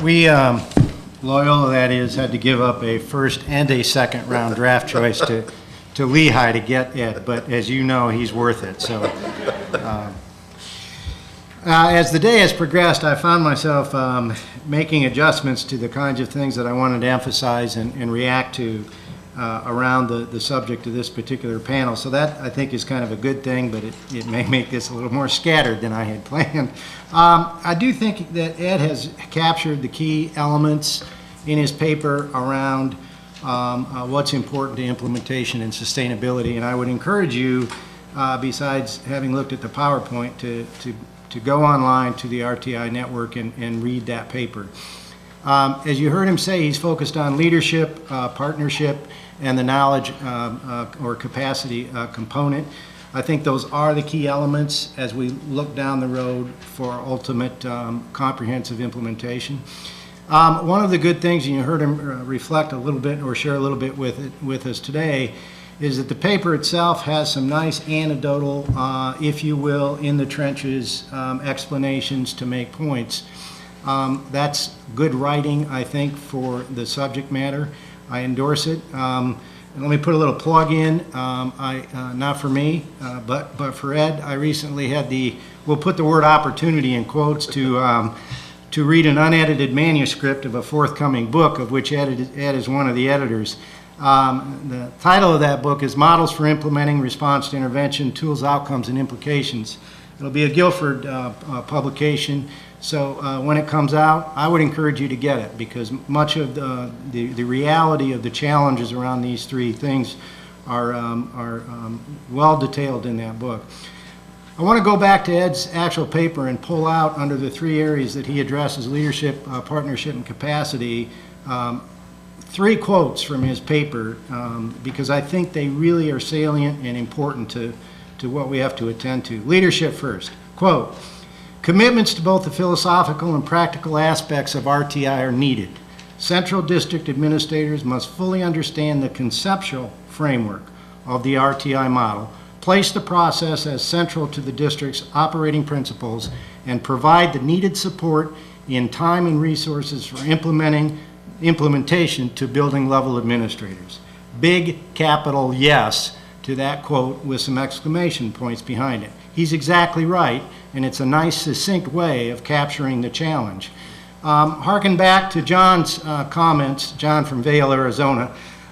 We, Loyola that is, had to give up a first and a second round draft choice to Lehigh to get Ed, but as you know, he's worth it. So, as the day has progressed, I found myself making adjustments to the kinds of things that I wanted to emphasize and react to around the subject of this particular panel. So that, I think, is kind of a good thing, but it may make this a little more scattered than I had planned. I do think that Ed has captured the key elements in his paper around what's important to implementation and sustainability, and I would encourage you, besides having looked at the PowerPoint, to go online to the RTI network and read that paper. As you heard him say, he's focused on leadership, partnership, and the knowledge or capacity component. I think those are the key elements as we look down the road for ultimate comprehensive implementation. One of the good things, and you heard him reflect a little bit or share a little bit with us today, is that the paper itself has some nice anecdotal, if you will, in the trenches explanations to make points. That's good writing, I think, for the subject matter. I endorse it. And let me put a little plug in, not for me, but for Ed. I recently had we'll put the word opportunity in quotes, to read an unedited manuscript of a forthcoming book, of which Ed is one of the editors. The title of that book is Models for Implementing Response to Intervention, Tools, Outcomes, and Implications. It'll be a Guilford publication, so when it comes out, I would encourage you to get it, because much of the reality of the challenges around these three things are well detailed in that book. I want to go back to Ed's actual paper and pull out, under the three areas that he addresses, leadership, partnership, and capacity, three quotes from his paper, because I think they really are salient and important to what we have to attend to. Leadership first. Quote, "Commitments to both the philosophical and practical aspects of RTI are needed. Central district administrators must fully understand the conceptual framework of the RTI model, place the process as central to the district's operating principles, and provide the needed support in time and resources for implementation to building level administrators." Big capital yes to that quote with some exclamation points behind it. He's exactly right, and it's a nice succinct way of capturing the challenge. Harken back to John's comments, John from Vail, Arizona,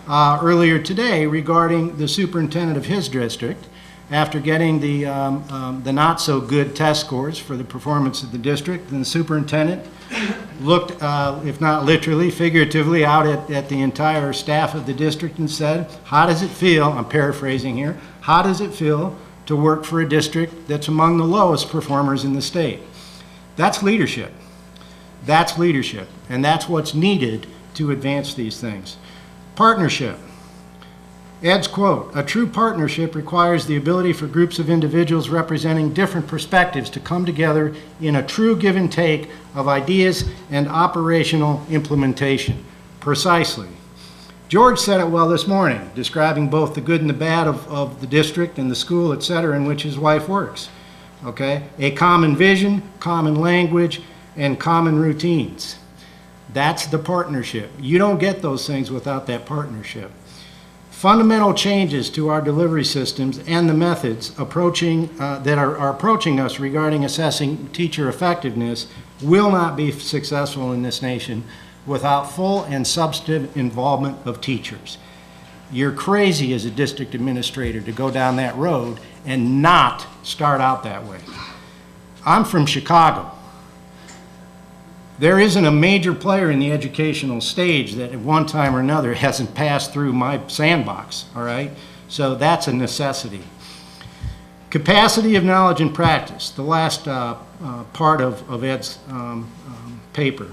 earlier today regarding the superintendent of his district. After getting the not so good test scores for the performance of the district, then the superintendent looked, if not literally, figuratively, out at the entire staff of the district and said, how does it feel, I'm paraphrasing here, how does it feel to work for a district that's among the lowest performers in the state? That's leadership. That's leadership, and that's what's needed to advance these things. Partnership. Ed's quote, "A true partnership requires the ability for groups of individuals representing different perspectives to come together in a true give and take of ideas and operational implementation." Precisely. George said it well this morning, describing both the good and the bad of the district and the school, etc., in which his wife works. Okay? A common vision, common language, and common routines. That's the partnership. You don't get those things without that partnership. Fundamental changes to our delivery systems and the methods that are approaching us regarding assessing teacher effectiveness will not be successful in this nation without full and substantive involvement of teachers. You're crazy as a district administrator to go down that road and not start out that way. I'm from Chicago. There isn't a major player in the educational stage that at one time or another hasn't passed through my sandbox, all right? So that's a necessity. Capacity of knowledge and practice, the last part of Ed's paper.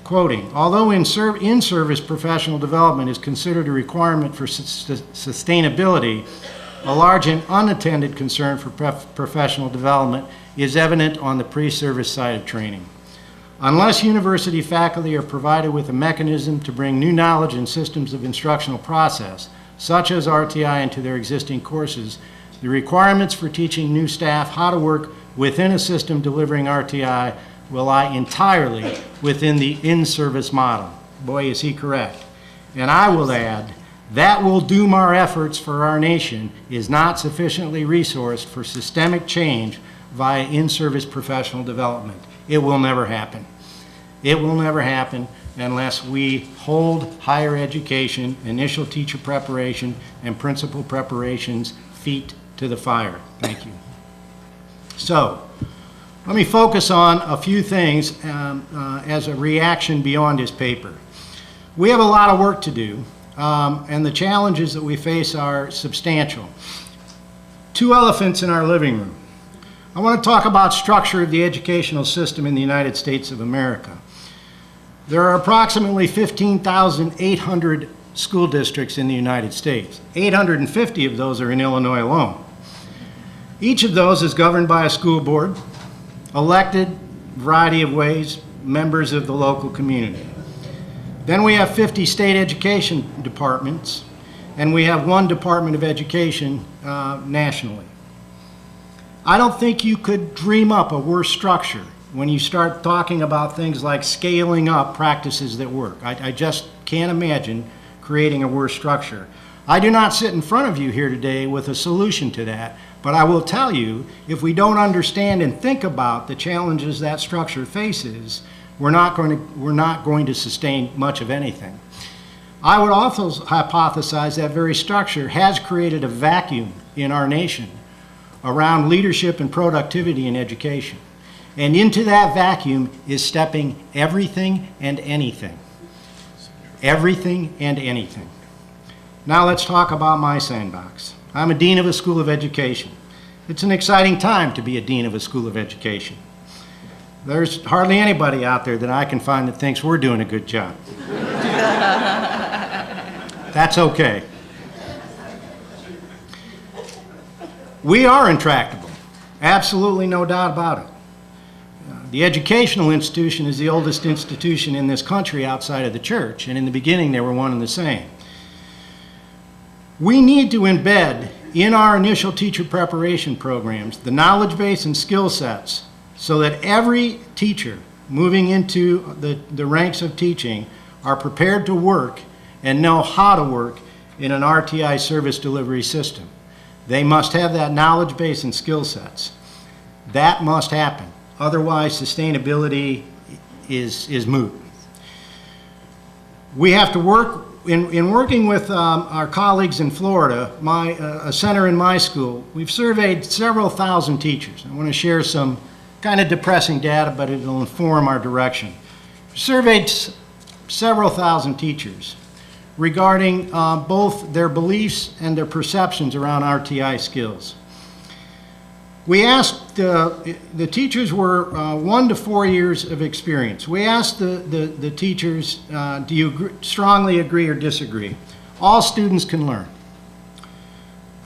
Quoting, "Although in-service professional development is considered a requirement for sustainability, a large and unattended concern for professional development is evident on the pre-service side of training. Unless university faculty are provided with a mechanism to bring new knowledge and systems of instructional process, such as RTI, into their existing courses, the requirements for teaching new staff how to work within a system delivering RTI will lie entirely within the in-service model. Boy, is he correct. And I will add, that will doom our efforts for our nation is not sufficiently resourced for systemic change via in-service professional development. It will never happen. It will never happen unless we hold higher education, initial teacher preparation, and principal preparations feet to the fire. Thank you. So, let me focus on a few things as a reaction beyond his paper. We have a lot of work to do, and the challenges that we face are substantial. Two elephants in our living room. I want to talk about structure of the educational system in the United States of America. There are approximately 15,800 school districts in the United States. 850 of those are in Illinois alone. Each of those is governed by a school board, elected, variety of ways, members of the local community. Then we have 50 state education departments, and we have one Department of Education nationally. I don't think you could dream up a worse structure when you start talking about things like scaling up practices that work. I just can't imagine creating a worse structure. I do not sit in front of you here today with a solution to that, but I will tell you, if we don't understand and think about the challenges that structure faces, we're not going to sustain much of anything. I would also hypothesize that very structure has created a vacuum in our nation around leadership and productivity in education. And into that vacuum is stepping everything and anything. Everything and anything. Now let's talk about my sandbox. I'm a dean of a school of education. It's an exciting time to be a dean of a school of education. There's hardly anybody out there that I can find that thinks we're doing a good job. That's okay. We are intractable. Absolutely no doubt about it. The educational institution is the oldest institution in this country outside of the church, and in the beginning they were one and the same. We need to embed in our initial teacher preparation programs the knowledge base and skill sets so that every teacher moving into the ranks of teaching are prepared to work and know how to work in an RTI service delivery system. They must have that knowledge base and skill sets. That must happen. Otherwise, sustainability is moot. We have to work, in working with our colleagues in Florida, a center in my school, we've surveyed several thousand teachers. I want to share some kind of depressing data, but it'll inform our direction. We surveyed several thousand teachers regarding both their beliefs and their perceptions around RTI skills. We asked, the teachers were 1 to 4 years of experience. We asked the teachers, do you strongly agree or disagree? All students can learn.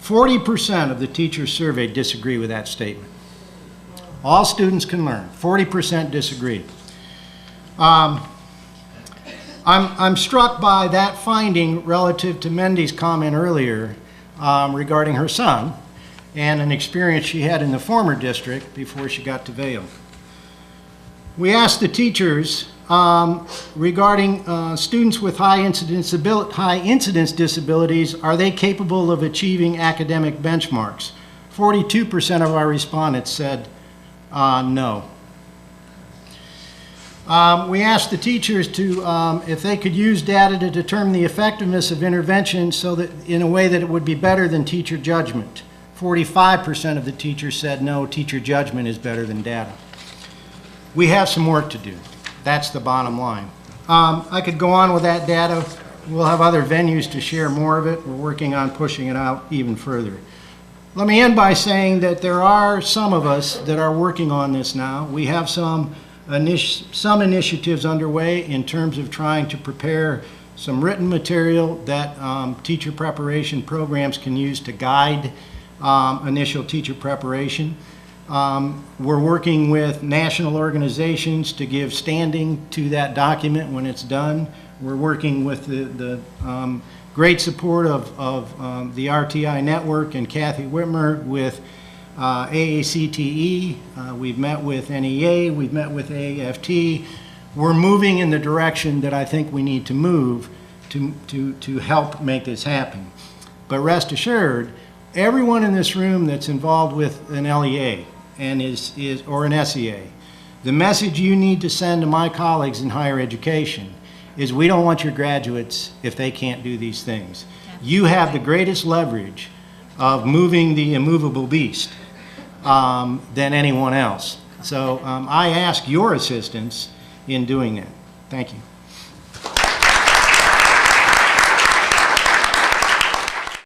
40% of the teachers surveyed disagree with that statement. All students can learn. 40% disagree. I'm struck by that finding relative to Mendy's comment earlier regarding her son and an experience she had in the former district before she got to Vail. We asked the teachers regarding students with high incidence disabilities, are they capable of achieving academic benchmarks? 42% of our respondents said no. We asked the teachers to, if they could use data to determine the effectiveness of intervention so that in a way that it would be better than teacher judgment. 45% of the teachers said no, teacher judgment is better than data. We have some work to do. That's the bottom line. I could go on with that data. We'll have other venues to share more of it. We're working on pushing it out even further. Let me end by saying that there are some of us that are working on this now. We have some initiatives underway in terms of trying to prepare some written material that teacher preparation programs can use to guide initial teacher preparation. We're working with national organizations to give standing to that document when it's done. We're working with the great support of the RTI network and Kathy Whitmer with AACTE, we've met with NEA, we've met with AFT. We're moving in the direction that I think we need to move to help make this happen. But rest assured, everyone in this room that's involved with an LEA and or an SEA, the message you need to send to my colleagues in higher education is we don't want your graduates if they can't do these things. You have the greatest leverage of moving the immovable beast than anyone else. So I ask your assistance in doing that. Thank you.